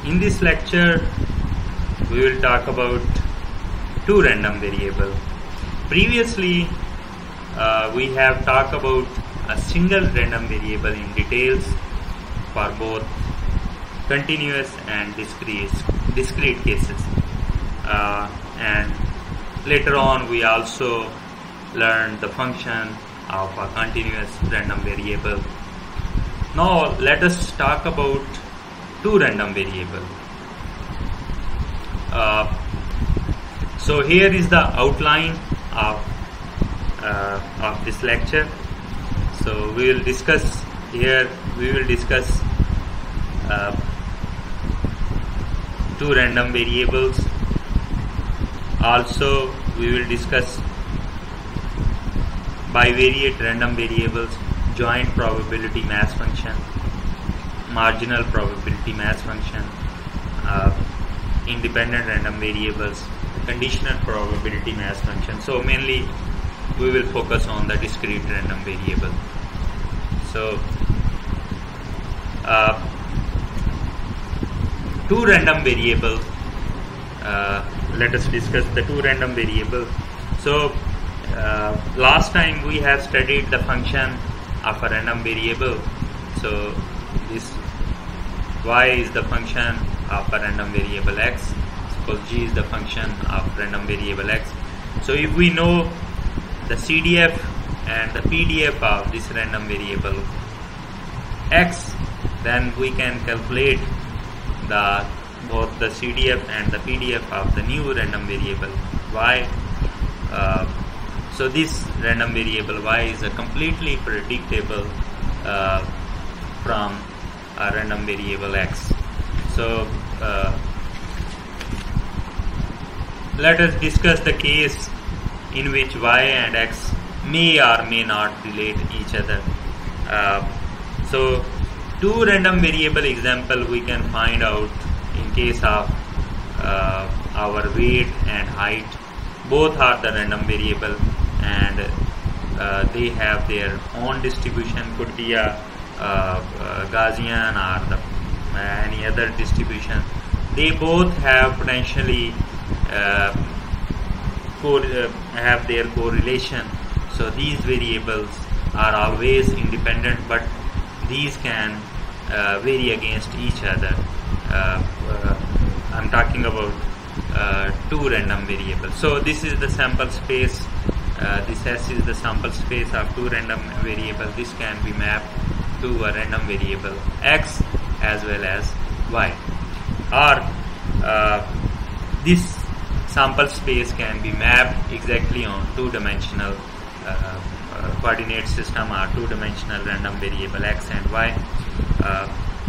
In this lecture, we will talk about two random variables. Previously, we have talked about a single random variable in details for both continuous and discrete cases. And later on, we also learned the function of a continuous random variable. Now, let us talk about two random variables. So here is the outline of this lecture. So we will discuss here. We will discuss two random variables. Also, we will discuss bivariate random variables, joint probability mass function, marginal probability mass function, independent random variables, conditional probability mass function. So mainly we will focus on the discrete random variable. So two random variables. Let us discuss the two random variables. So last time we have studied the function of a random variable. So this y is the function of a random variable x. Suppose g is the function of random variable x. So if we know the CDF and the PDF of this random variable x, then we can calculate both the CDF and the PDF of the new random variable y. So this random variable y is a completely predictable from a random variable x. So let us discuss the case in which y and x may or may not relate each other. So two random variable example we can find out in case of our weight and height. Both are the random variable and they have their own distribution, could be a Gaussian or any other distribution. They both have potentially have their correlation. So these variables are always independent, but these can vary against each other. I'm talking about two random variables. So this is the sample space. This S is the sample space of two random variables. This can be mapped to a random variable x as well as y. Or this sample space can be mapped exactly on two-dimensional coordinate system or two-dimensional random variable x and y.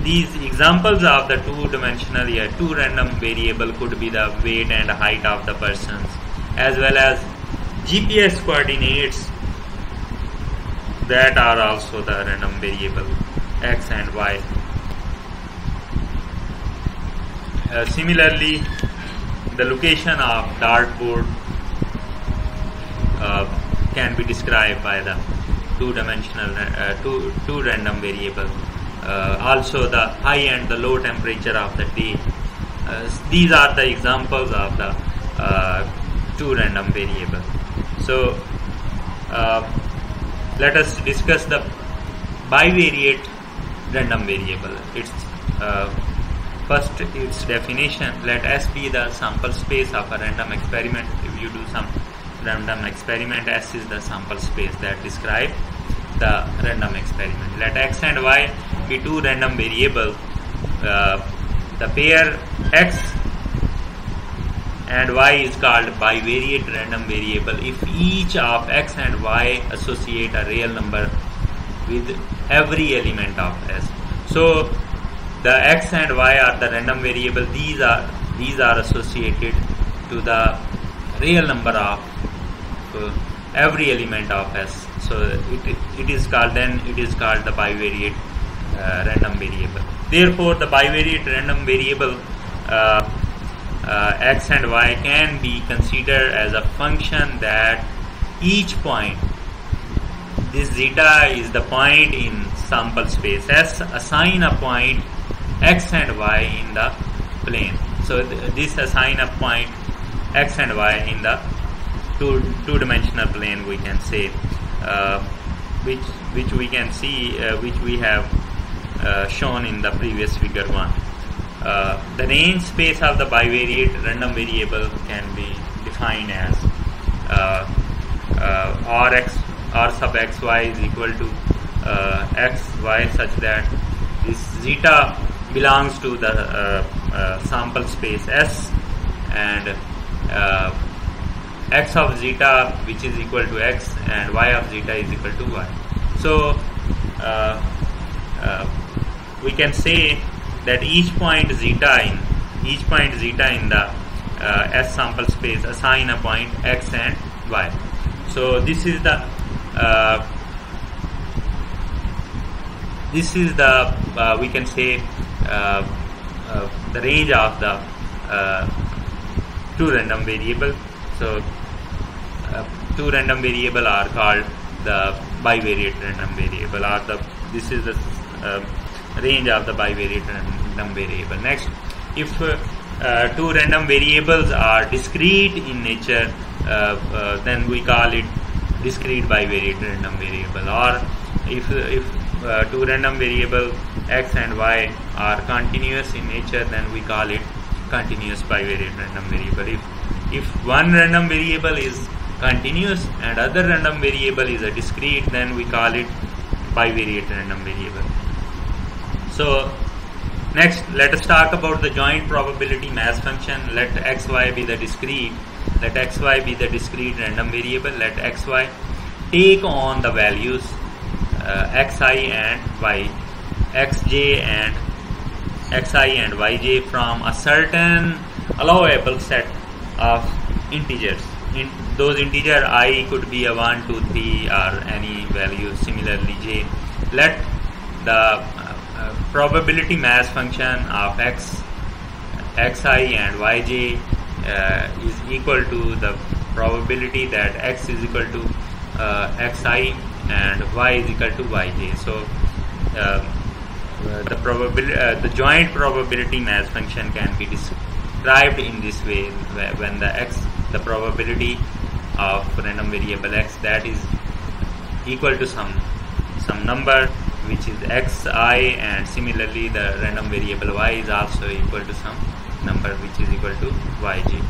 These examples of the two-dimensional two random variable could be the weight and height of the persons, as well as GPS coordinates that are also the random variable x and y. Similarly, the location of dartboard can be described by the two-dimensional two random variable. Also the high and the low temperature of the day. These are the examples of the two random variable. So let us discuss the bivariate random variable. Its first, its definition. Let S be the sample space of a random experiment. If you do some random experiment, S is the sample space that describes the random experiment. Let x and y be two random variables. The pair x and y is called bivariate random variable if each of x and y associate a real number with every element of S. So the x and y are the random variable. These are associated to the real number of every element of S. So it is called the bivariate random variable. Therefore, the bivariate random variable x and y can be considered as a function that each point, this zeta is the point in sample space S, assign a point x and y in the plane. So this assign a point x and y in the two-dimensional plane, we can say, which we can see, which we have shown in the previous figure 1. The range space of the bivariate random variable can be defined as Rx R sub xy is equal to xy, such that this zeta belongs to the sample space S, and x of zeta, which is equal to x, and y of zeta is equal to y. So we can say that each point zeta in the S sample space assign a point x and y. So this is the we can say the range of the two random variable. So two random variable are called the bivariate random variable, or this is the range of the bivariate random variable. Next, if two random variables are discrete in nature, then we call it discrete bivariate random variable. Or if two random variable x and y are continuous in nature, then we call it continuous bivariate random variable. If one random variable is continuous and other random variable is a discrete, then we call it bivariate random variable. So next, let us talk about the joint probability mass function. Let xy be the discrete. Let xy be the discrete random variable. Let xy take on the values xi and y, xj and xi and yj from a certain allowable set of integers. Those integer I could be a 1, 2, 3 or any value, similarly j. Let the probability mass function of xi and yj is equal to the probability that x is equal to xi and y is equal to yj. So the joint probability mass function can be described in this way, when the probability of random variable x, that is equal to some number which is xi, and similarly the random variable y is also equal to some number which is equal to yj.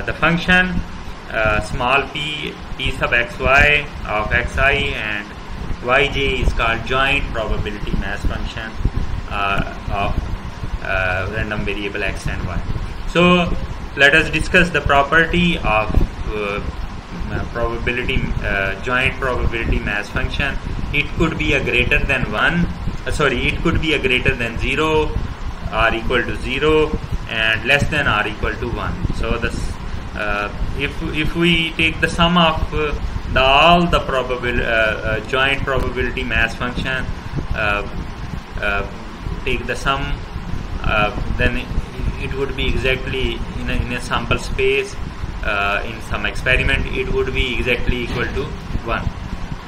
The function small p sub xy of xi and yj is called joint probability mass function of random variable x and y. So let us discuss the property of joint probability mass function. It could be a greater than 0 or equal to 0 and less than or equal to 1. So this if we take the sum of all the joint probability mass function, take the sum, then it would be exactly in a sample space, in some experiment it would be exactly equal to 1.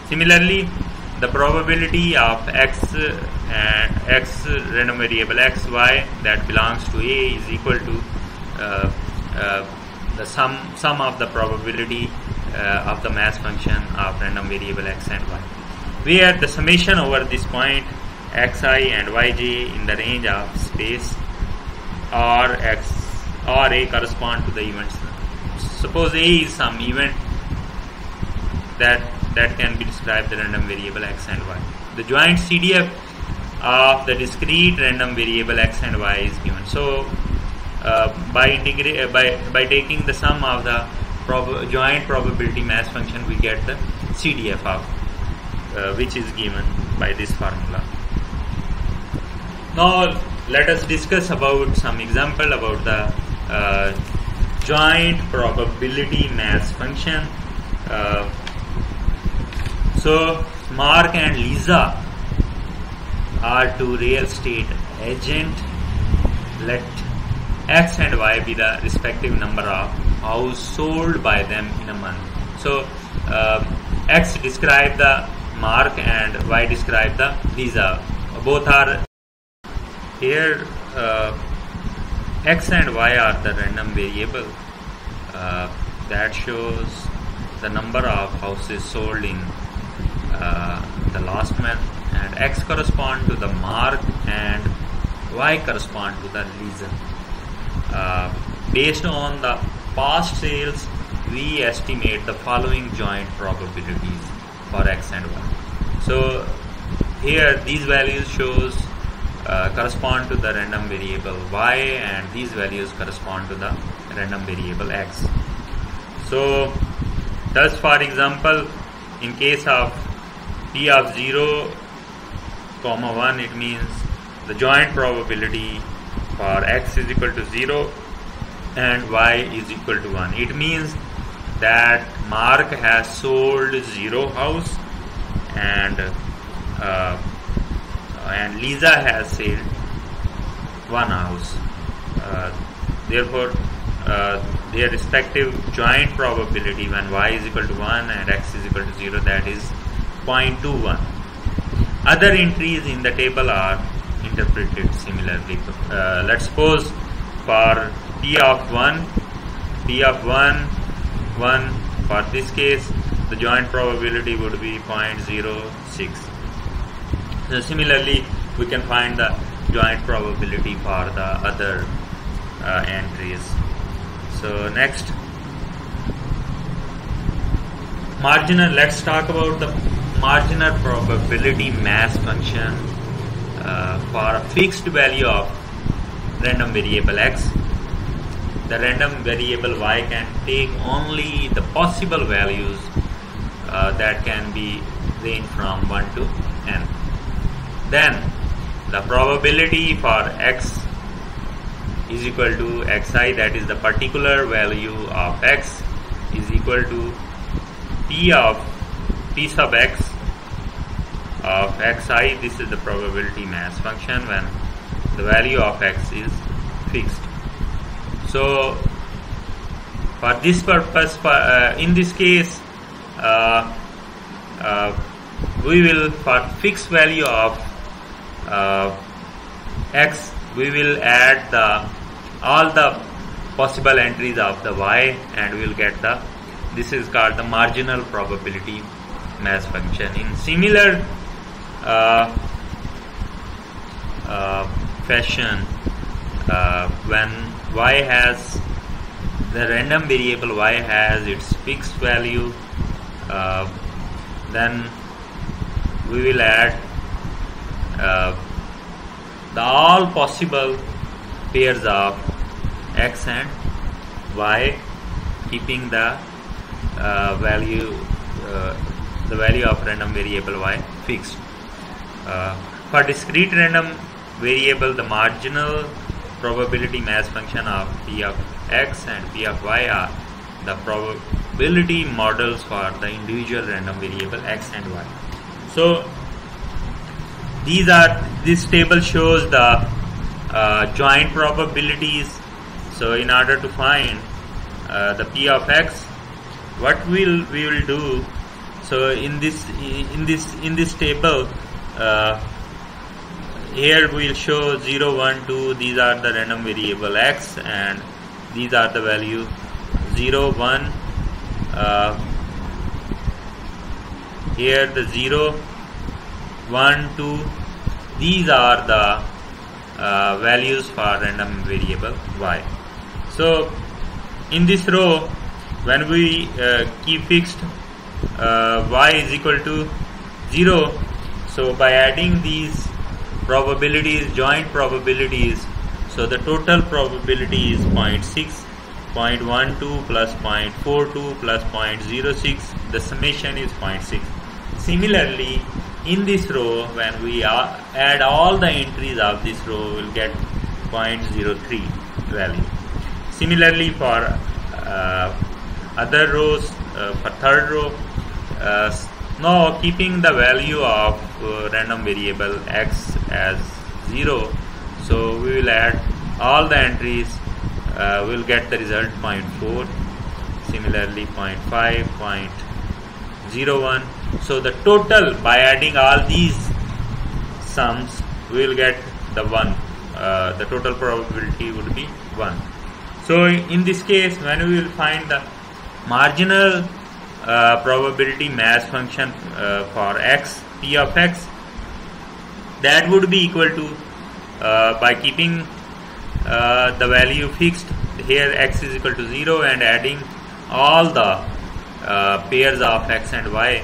Similarly, the probability of x random variable xy that belongs to A is equal to the sum of the probability of the mass function of random variable x and y, where the summation over this point xi and yj in the range of space or A correspond to the events. Suppose A is some event that can be described the random variable x and y. The joint CDF of the discrete random variable x and y is given. So by taking the sum of the joint probability mass function, we get the CDF of which is given by this formula. Now let us discuss about some example about the joint probability mass function. So Mark and Lisa are two real estate agents. Let x and y be the respective number of houses sold by them in a month. So x describe the Mark and y describe the Lisa. Both are here. X and Y are the random variable that shows the number of houses sold in the last month, and X correspond to the mark and Y correspond to the leasing. Based on the past sales, we estimate the following joint probabilities for X and Y. So here these values shows correspond to the random variable Y, and these values correspond to the random variable X. So thus, for example, in case of P of 0, 1, it means the joint probability for X is equal to 0 and Y is equal to 1. It means that Mark has sold 0 house and Lisa has sold 1 house. Therefore, their respective joint probability when Y is equal to 1 and X is equal to 0, that is 0.21. Other entries in the table are interpreted similarly. Let's suppose for P of 1, 1, for this case the joint probability would be 0.06. So similarly, we can find the joint probability for the other entries. So next, marginal. Let's talk about the marginal probability mass function for a fixed value of random variable X. The random variable Y can take only the possible values that can be ranged from 1 to n. Then the probability for X is equal to xi, that is the particular value of X, is equal to P sub X of xi. This is the probability mass function when the value of X is fixed. So for this purpose, in this case, we will, for fixed value of X, we will add all the possible entries of the Y, and we will get this is called the marginal probability mass function. In similar fashion, when Y has the random variable Y has its fixed value, then we will add the all possible pairs of X and Y, keeping the value of random variable Y fixed. For discrete random variable, the marginal probability mass function of P of X and P of Y are the probability models for the individual random variable X and Y. So this table shows the joint probabilities. So in order to find the P of X, what we will do, so in this table, here we will show 0, 1, 2. These are the random variable X, and these are the value 0, 1. Here the 0, 1, 2. These are the values for random variable Y. So in this row, when we keep fixed Y is equal to 0, so by adding these probabilities, joint probabilities, so the total probability is 0.6, 0.12 plus 0.42 plus 0.06. The summation is 0.6. Similarly, in this row, when we add all the entries of this row, we will get 0.03 value. Similarly, for other rows, for third row, now keeping the value of random variable X as 0, so we will add all the entries, we will get the result 0.4, similarly 0.5, 0.01. So the total, by adding all these sums, we will get the 1 the total probability would be 1. So in this case, when we will find the marginal probability mass function for x, p of x, that would be equal to, by keeping the value fixed, here x is equal to 0, and adding all the pairs of x and y,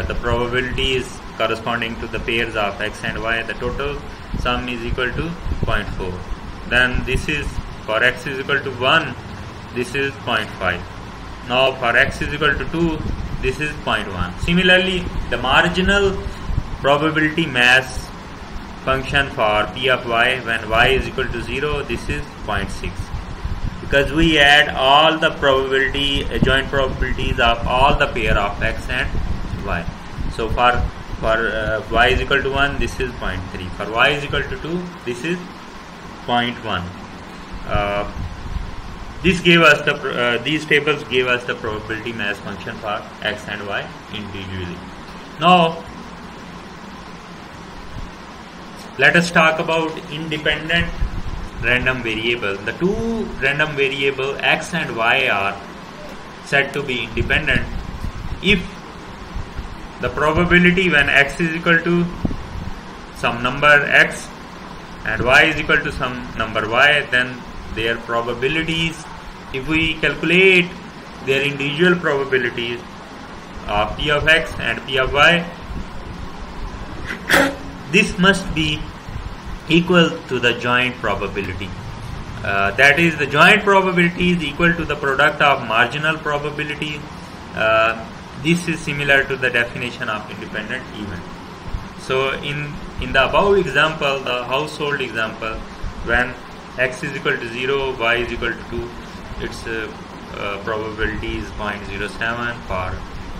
the probabilities corresponding to the pairs of x and y, the total sum is equal to 0.4. Then this is for x is equal to 1, this is 0.5. Now for x is equal to 2, this is 0.1. Similarly, the marginal probability mass function for p of y when y is equal to 0, this is 0.6, because we add all the joint probabilities of all the pair of x and y. So for y is equal to 1, this is 0.3. For y is equal to 2, this is 0.1. This gave us these tables gave us the probability mass function for x and y individually. Now let us talk about independent random variable. The two random variable x and y are said to be independent if the probability when x is equal to some number x and y is equal to some number y, then their probabilities, if we calculate their individual probabilities of p of x and p of y, this must be equal to the joint probability. That is, the joint probability is equal to the product of marginal probability. This is similar to the definition of independent event. So in the above example, the household example, when x is equal to 0, y is equal to 2, its probability is 0.07. For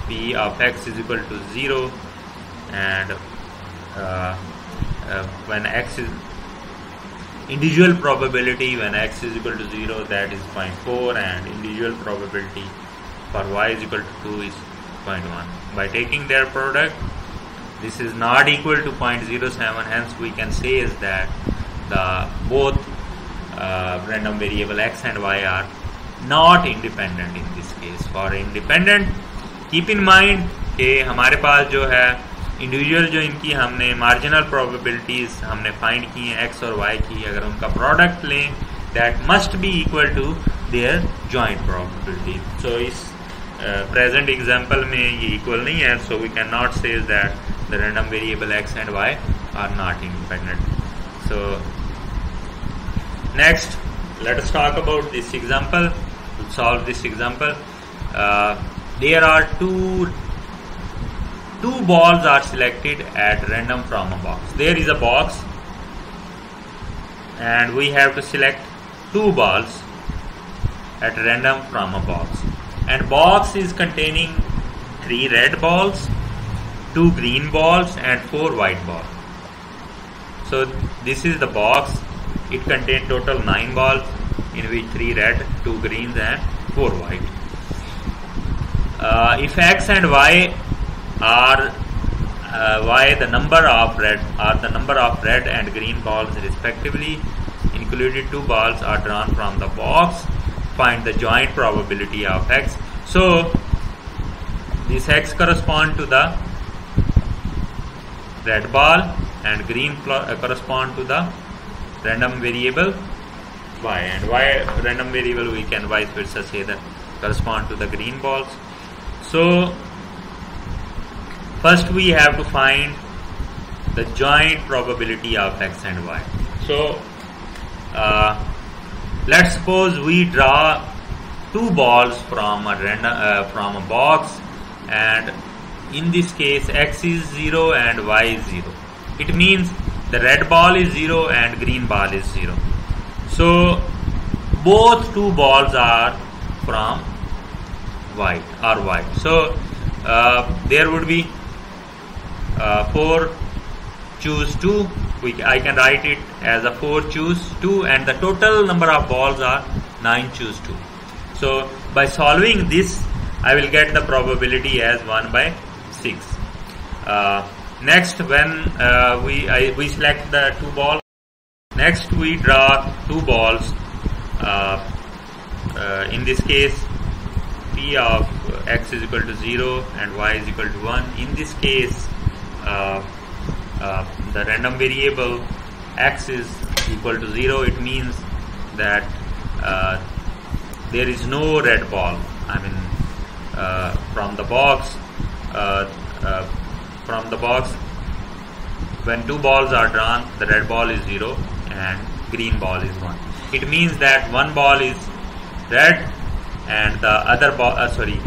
p of x is equal to 0, and when x is individual probability when x is equal to 0, that is 0.4, and individual probability for y is equal to 2 is 0.1. By taking their product, this is not equal to 0.07, hence we can say is that the both random variable x and y are not independent in this case. For independent, keep in mind कि हमारे पास जो है individual जो इनकी हमने marginal probabilities हमने find की हैं x और y की, अगर उनका प्रोडक्ट लें that must be equal to their joint probability. So इस प्रेजेंट एग्जांपल में ये इक्वल नहीं है, so we can not say that the random variable x and y are not independent. So next let us talk about this example. To solve this example, there are two balls are selected at random from a box. There is a box and we have to select two balls at random from a box, and box is containing 3 red balls, 2 green balls and 4 white balls. So this is the box. It contains total 9 balls, in which 3 red, 2 greens and 4 white. If x and y are the number of red and green balls respectively, included 2 balls are drawn from the box, find the joint probability of x. So this x correspond to the red ball and green correspond to the random variable y, and y random variable we can vice versa say that correspond to the green balls. So first we have to find the joint probability of x and y. So let's suppose we draw 2 balls from a box, and in this case x is 0 and y is 0. It means the red ball is 0 and green ball is 0. So both 2 balls are from white. So there would be 4 choose 2. I can write it as a 4 choose 2, and the total number of balls are 9 choose 2. So by solving this, I will get the probability as 1/6. Next, when we select the 2 balls. Next we draw two balls. In this case, p of x is equal to 0 and y is equal to 1. In this case, the random variable x is equal to 0. It means that there is no red ball. I mean, from the box, when two balls are drawn, the red ball is 0 and green ball is 1. It means that one ball is red and the other ball,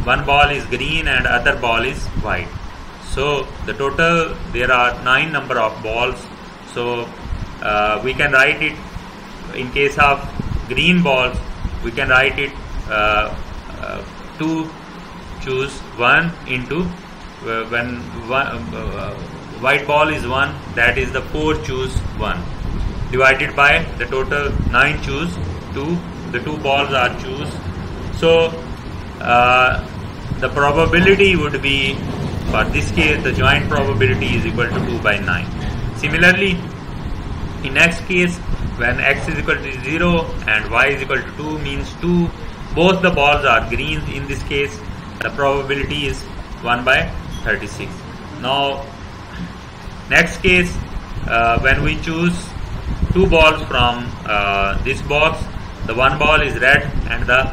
one ball is green and other ball is white. So the total, there are 9 number of balls. So we can write it, in case of green balls, we can write it 2 choose 1 into when white ball is 1, that is the 4 choose 1 divided by the total 9 choose 2. The 2 balls are choose. So the probability would be, for this case, the joint probability is equal to 2 by 9. Similarly, in next case, when x is equal to 0 and y is equal to 2, means both the balls are green. In this case, the probability is 1 by 36. Now, next case, when we choose 2 balls from this box, the one ball is red and the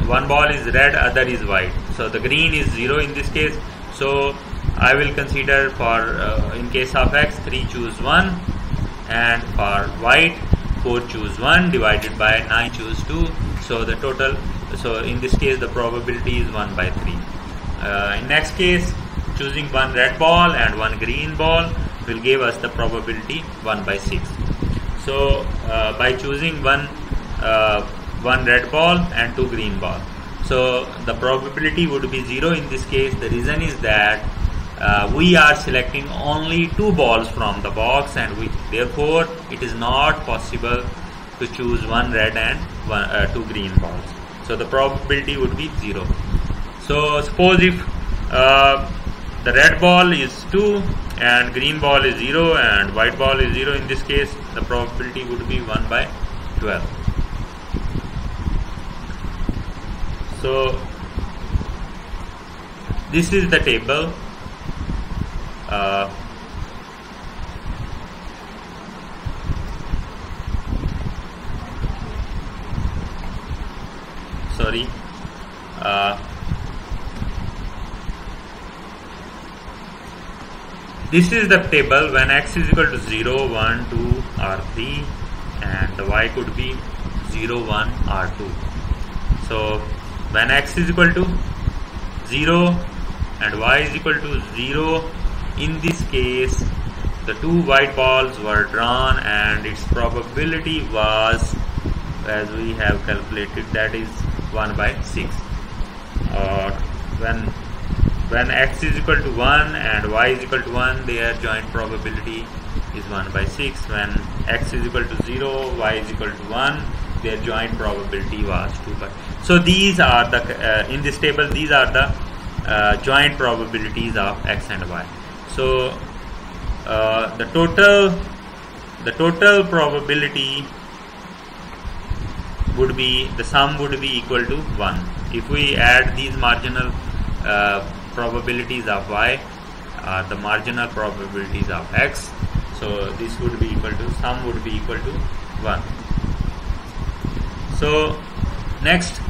one ball is red, other is white. So the green is 0 in this case. So I will consider for in case of x, 3 choose 1, and for white, 4 choose 1 divided by 9 choose 2. So the total, so in this case the probability is 1 by 3. In next case, choosing one red ball and one green ball will give us the probability 1 by 6. So by choosing one red ball and 2 green ball, so the probability would be 0 in this case. The reason is that we are selecting only 2 balls from the box, and therefore it is not possible to choose one red and 2 green balls. So the probability would be 0. So suppose if the red ball is 2 and green ball is 0 and white ball is 0, in this case the probability would be 1 by 12. So this is the table. This is the table when x is equal to 0, 1, 2 or 3, and the y could be 0, 1 or 2. So when x is equal to 0 and y is equal to 0, in this case the 2 white balls were drawn and its probability was, as we have calculated, that is 1 by 6. Or when x is equal to 1 and y is equal to 1, their joint probability is 1 by 6. When x is equal to 0, y is equal to 1, their joint probability was 2 by. So these are the in this table, these are the joint probabilities of x and y. So the total probability would be, the sum would be equal to 1. If we add these marginal probabilities of y, the marginal probabilities of x, so this would be equal to, sum would be equal to 1. So next,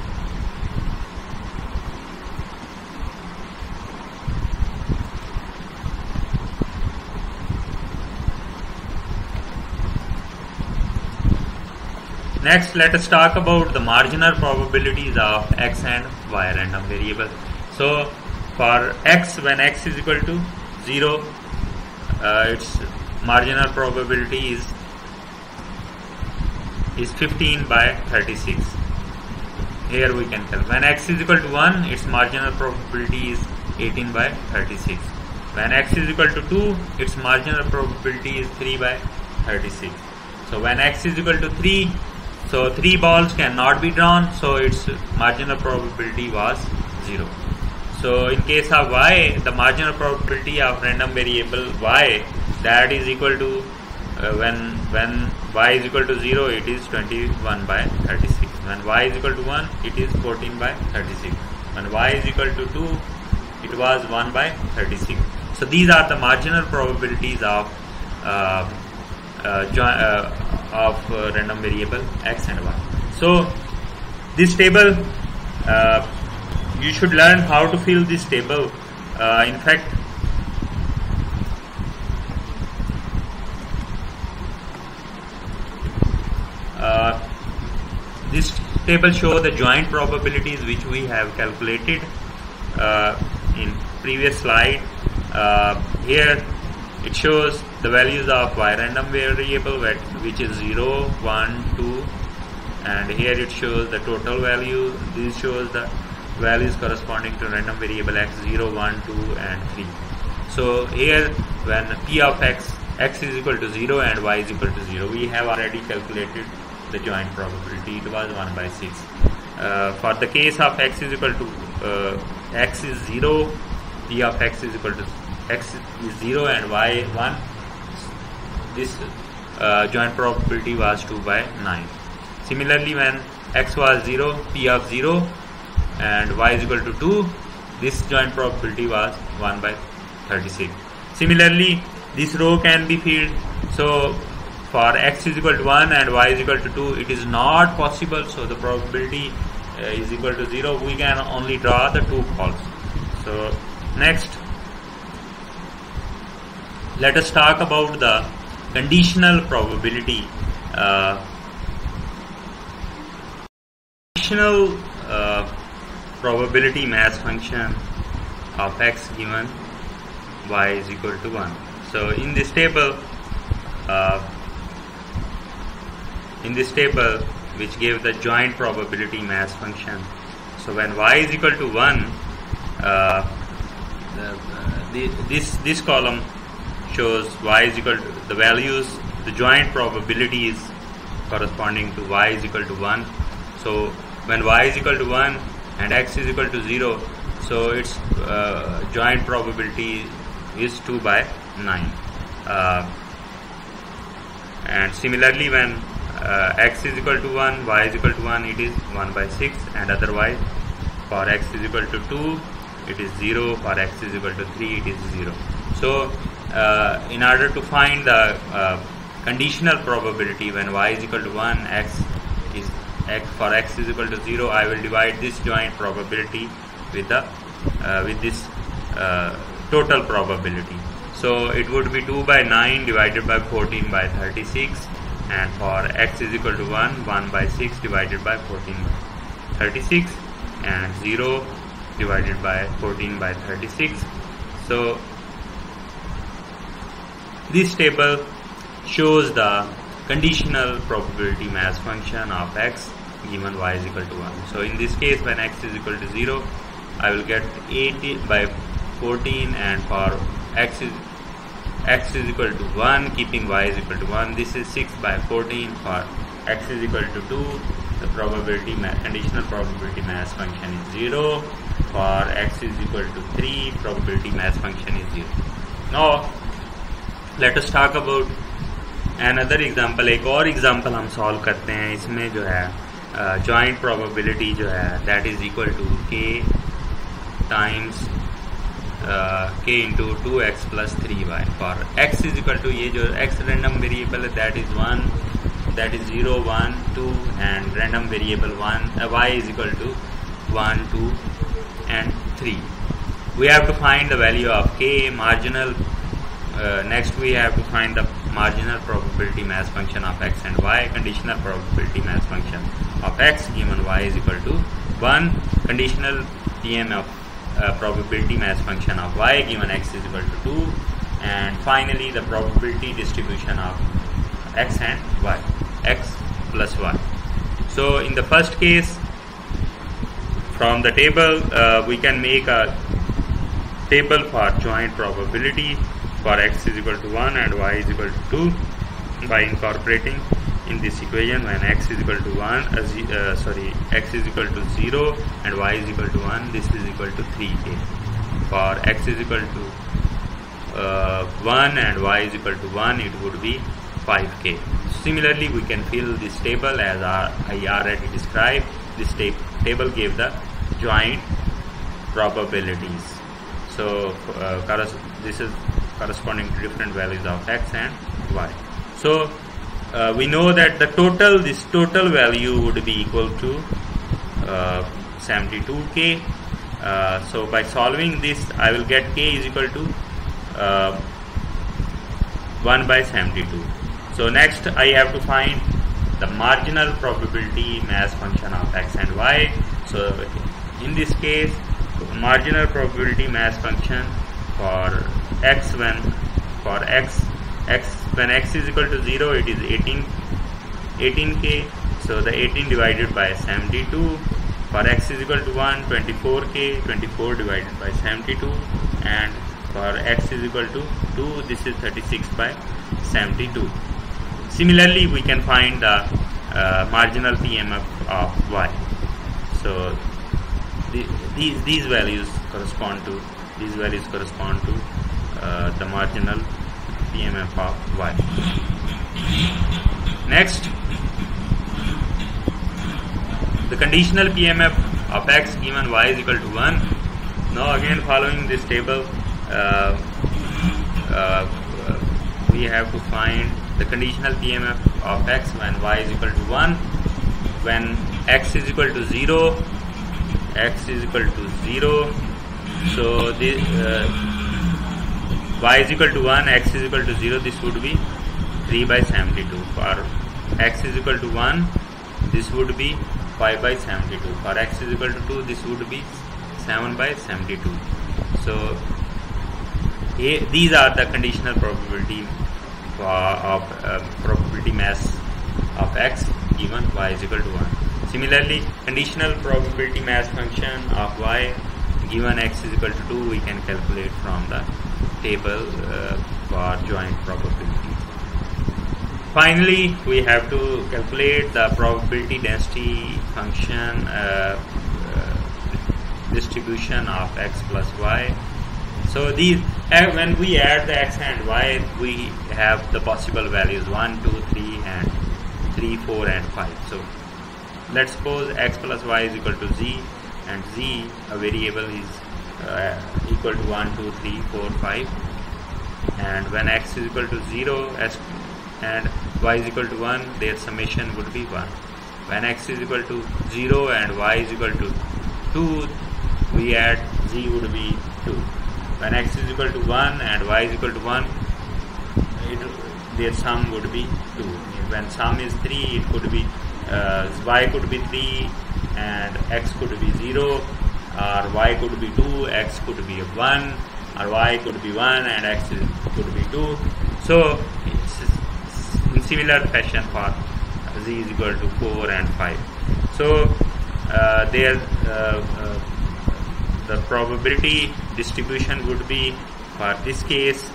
let us talk about the marginal probabilities of x and y random variable. So for x, when x is equal to 0, its marginal probability is 15 by 36. Here we can tell. When x is equal to 1, its marginal probability is 18 by 36. When x is equal to 2, its marginal probability is 3 by 36. So when x is equal to 3, so 3 balls cannot be drawn, so its marginal probability was 0. So in case of y, the marginal probability of random variable y, that is equal to when y is equal to 0, it is 21 by 36. When y is equal to 1, it is 14 by 36. When y is equal to 2, it was 1 by 36. So these are the marginal probabilities of random variable x and y. So this table, you should learn how to fill this table. In fact, this table shows the joint probabilities which we have calculated in previous slide. Here it shows the values of y random variable, which is 0, 1, 2, and here it shows the total value. This shows the values corresponding to random variable x, 0, 1, 2, and 3. So here, when p of x is equal to 0 and y is equal to 0, we have already calculated the joint probability. It was 1 by 6. For the case of x is equal to x is 0, p of x is equal to x is 0 and y 1, this joint probability was 2 by 9. Similarly, when x was 0, p of 0 and y is equal to 2, this joint probability was 1 by 36. Similarly, this row can be filled. So for x is equal to 1 and y is equal to 2, it is not possible. So the probability is equal to 0. We can only draw the two poles. So next, let us talk about the conditional probability. Conditional probability mass function of x given y is equal to 1. So in this table, which gave the joint probability mass function, so when y is equal to 1, this column shows y is equal to the values, the joint probabilities corresponding to y is equal to 1. So when y is equal to 1 and x is equal to 0, so its joint probability is 2 by 9. And similarly, when x is equal to 1, y is equal to 1, it is 1 by 6, and otherwise for x is equal to 2, it is 0, for x is equal to 3, it is 0. So in order to find the conditional probability when y is equal to 1, for x is equal to 0, I will divide this joint probability with this total probability. So it would be 2 by 9 divided by 14 by 36, and for x is equal to 1 by 6 divided by 14 by 36, and 0 divided by 14 by 36. So this table shows the conditional probability mass function of x given y is equal to 1. So in this case, when x is equal to 0, I will get 8 by 14, and for x is equal to 1, keeping y is equal to 1, this is 6 by 14. For x is equal to 2, the conditional probability mass function is 0. For x is equal to 3, probability mass function is 0. Now let us talk about another example. एक और example हम solve करते हैं. इसमें जो है joint probability जो है that is equal to k times k into 2x plus 3y. For x is equal to, ये जो x रैंडम वेरिएबल है that is 1, that is 0, 1, 2, and random variable y is equal to 1, 2 and 3. We have to find the value of k marginal. Next we have to find the marginal probability mass function of x and y. Conditional probability mass function of x given y is equal to 1. Conditional PM of probability mass function of y given x is equal to 2. And finally the probability distribution of x and y, x plus y. So in the first case, from the table we can make a table for joint probability for x is equal to 1 and y is equal to 2 by incorporating in this equation when x is equal to x is equal to 0 and y is equal to 1, this is equal to 3k. For x is equal to 1 and y is equal to 1, it would be 5k. Similarly, we can fill this table as I already described. This table gave the joint probabilities. So this is corresponding to different values of x and y. So we know that this total value would be equal to 72k. So by solving this, I will get k is equal to 1 by 72. So next I have to find the marginal probability mass function of x and y. So in this case, marginal probability mass function for x when x is equal to 0, it is 18k. So the 18 divided by 72. For x is equal to 1, 24k, 24 divided by 72, and for x is equal to 2, this is 36 by 72. Similarly, we can find the marginal PMF of y. So these values correspond to the marginal PMF of y. Next, the conditional PMF of x given y is equal to 1. Now again, following this table, we have to find the conditional PMF of x when y is equal to 1. When x is equal to 0, so this y is equal to 1, x is equal to 0, this would be 3 by 72. For x is equal to 1, this would be 5 by 72. For x is equal to 2, this would be 7 by 72. So these are the conditional probability of probability mass of x given y is equal to 1. Similarly, conditional probability mass function of y given x is equal to 2 we can calculate from the table for joint probabilities. Finally, we have to calculate the probability density function distribution of x plus y. So these, when we add the x and y, we have the possible values 1, 2, 3 and 3, 4 and 5. So let's suppose x plus y is equal to z, and z, a variable, is equal to 1, 2, 3, 4, 5. And when x is equal to 0 and y is equal to 1, their summation would be 1. When x is equal to 0 and y is equal to 2, we add z would be 2. When x is equal to 1 and y is equal to 1, their sum would be 2. When sum is 3, it could be y could be 3 and x could be 0, or y could be 2, x could be 1, or y could be 1 and x could be 2. So in similar fashion for z is equal to 4 and 5. So the probability distribution would be, for this case,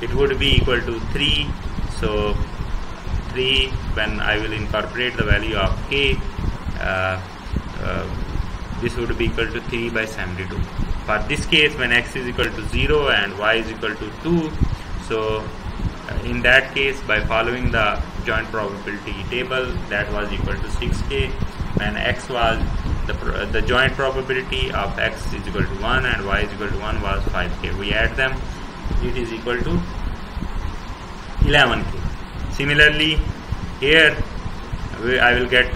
it would be equal to 3. So 3, when I will incorporate the value of k, this would be equal to 3 by 72. For this case, when x is equal to 0 and y is equal to 2, so in that case, by following the joint probability table, that was equal to 6k. When x was the joint probability of x is equal to 1 and y is equal to 1 was 5k. We add them, it is equal to 11k. Similarly, here I will get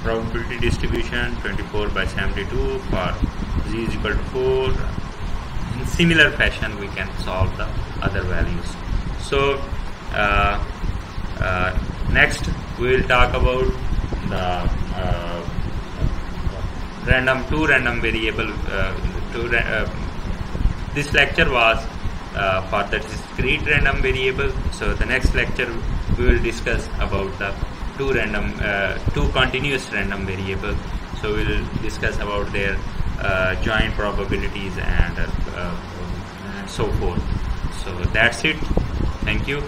probability distribution 24 by 72 for z is equal to 4. In similar fashion, we can solve the other values. So next we will talk about the two random variable. This lecture was for the discrete random variable. So the next lecture we will discuss about the two continuous random variables. So we will discuss about their joint probabilities and so forth. So that's it. Thank you.